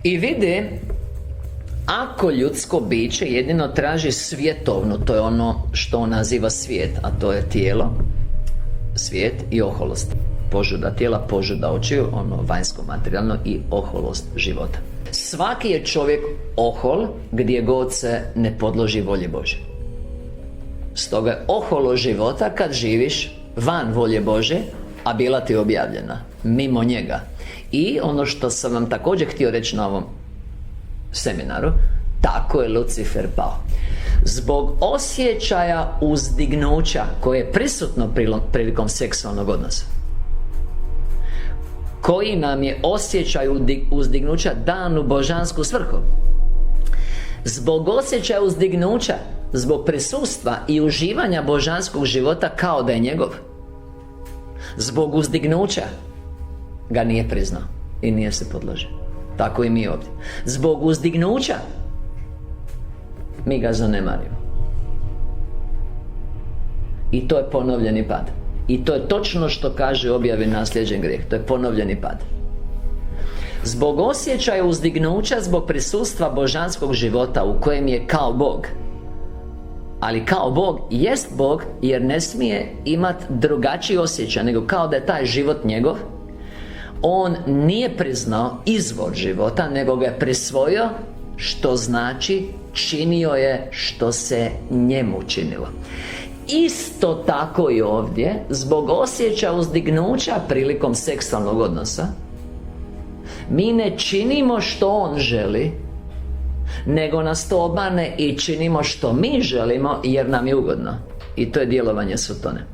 I vidi, ako ljudsko biće jedino traži svjetovnu, to je ono što on naziva svijet, a to je tijelo, svijet i oholost. Požuda tijela, požuda očiju, ono vanjsko materijalno, i oholost života. Svaki je čovjek ohol gdje god se ne podloži volji Božje. Stoga je oholo života kad živiš van volje Božje, a bila ti objavljena mimo njega. I ono što sam vam također htio reći na ovom seminaru, tako je Lucifer pao. Zbog osjećaja uzdignuća koje je prisutno prilikom seksualnog odnosa, koji nam je osjećaj uzdignuća dan u božansku svrhu. Zbog osjećaja uzdignuća, zbog prisustva i uživanja božanskog života kao da je njegov, zbog uzdignuća ga nije priznao i nije se podložio. Tako i mi ovdje. Zbog uzdignuća mi ga zanemarimo. I to je ponovljeni pad. I to je točno što kaže objavi nasljeđen grijeh. To je ponovljeni pad. Zbog osjećaja uzdignuća, zbog prisustva božanskog života u kojem je kao Bog. Ali kao Bog jest Bog, jer ne smije imati drugačiji osjećaj nego kao da je taj život njegov. On nije priznao izvor života, nego ga je prisvojio, što znači činio je što se njemu činilo. Isto tako i ovdje, zbog osjećaja uzdignuća prilikom seksualnog odnosa, mi ne činimo što on želi, nego nas to obmane i činimo što mi želimo jer nam je ugodno. I to je djelovanje sotone.